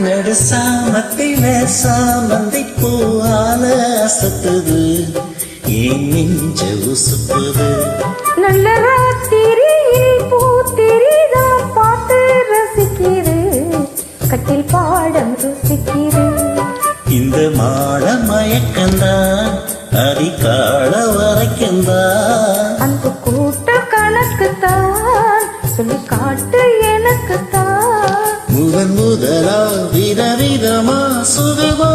நடு சாமத்தில சாமந்தி பூவால அசத்துது ஏன் நெஞ்ச உசுப்புது நல்ல ராத்திரியில் பூத்திரிதான் பார்த்து ரசிக்கிறு கட்டில் பாடம் ருசிக்கிறு இந்த மாட மயக்கந்தான் அடிக்கால வரைக்கந்தான் அந்த கூட்ட கணக்குத்தான் சொல்லி காட்டு எனக்குத்தான் முதன் முதலா விதவிதமா சுகமோ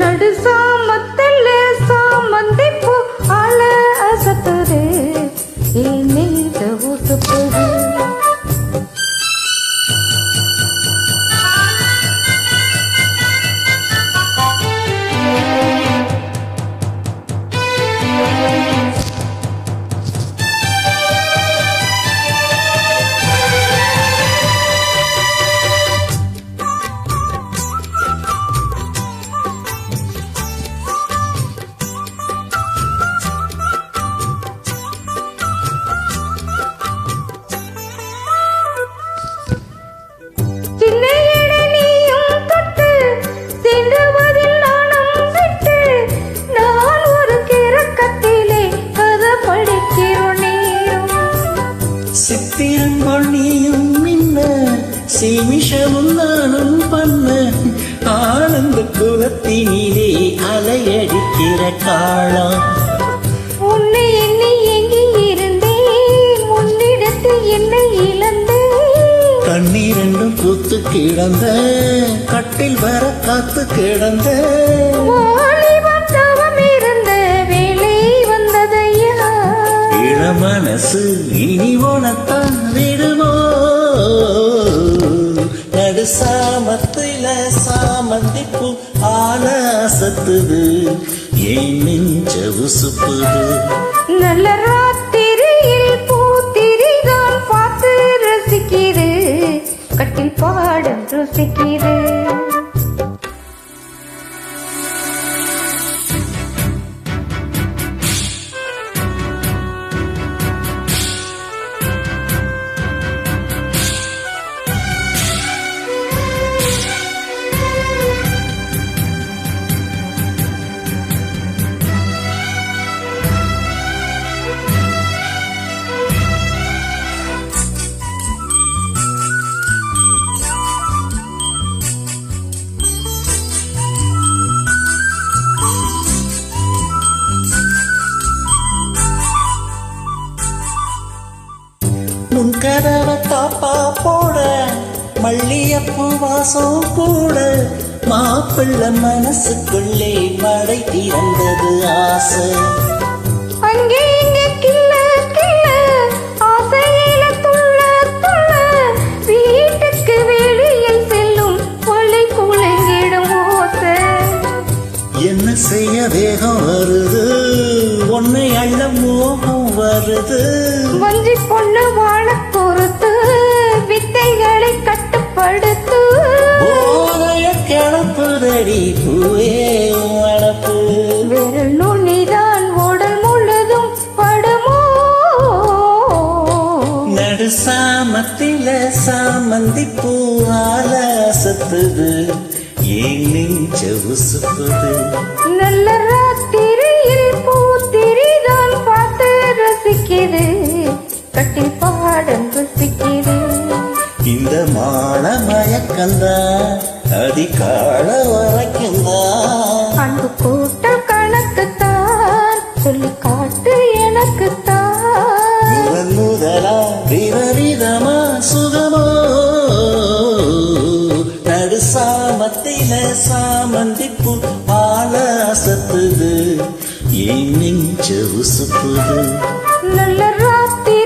நடு சாமத்தில் சாமந்தி பூ ஆள அசத்துது என் நெஞ்ச உசுப்புது சித்திரம் பொன்னியும் மின்ன சிமிஷமும் நானும் பண்ண ஆனந்த குலத்தினிலே அலையடிக்கிற காலம் உன்னை எண்ணி எங்கி இருந்தேன் உன்னிடத்தில் என்னை இழந்தேன் கண்ணீரெண்டும் பூத்து கிடந்த கட்டில் வர காத்து கிடந்த மனசு இனி உனத்தான் விடுமோ நடு சாமத்தில சாமந்திப்பு ஆல அசத்துது ஏன் நெஞ்ச உசுப்புது நல்ல ராத்திரியில் பூத்திரிதான் பார்த்து ரசிக்கிது கட்டில் பாடம் ருசிக்கிது உன் கதவை தாப்பா போட மல்லியப்பூ வாசம் கூட மாப்பிள்ள மனசுக்குள்ளே மடை திறந்தது ஆசை அங்கே இங்கே கிள்ள கிள்ள ஆசையில துள்ள துள்ள வீட்டுக்கு வெளியில் செல்லும் கொலை குலைங்கிடும் ஓசை என்ன செய்ய வேகம் வருது உன்னை அள்ள மோகம் வருது வஞ்சி பொண்ணு வாழ பொறுத்து வித்தைகளை கட்டுப்படுத்து போதைய கிளப்புதடி பூவே வளப்பு விரல் நுனிதான் உடல் முழுதும் படுமோ நடு சாமத்தில சாமந்தி பூவால அசத்துது ஏன் நெஞ்ச உசுப்புது நல்ல ராத்திரியில் பூத்திரிதான் பார்த்து ரசிக்கிது கட்டில் பாடம் ருசிக்கிது இந்த மாட மயக்கந்தான் அடிக்கால வரைக்குந்தான் அன்பு கூட்டம் கணக்குத்தான் சொல்லி காட்டு எனக்குத்தான் முதன் முதலா விபரீதமா சுகமோ நடு சாமத்தில சாமந்திப்பு ஆல அசத்துது ஏன் நெஞ்ச உசுப்புது நல்ல ராத்திரி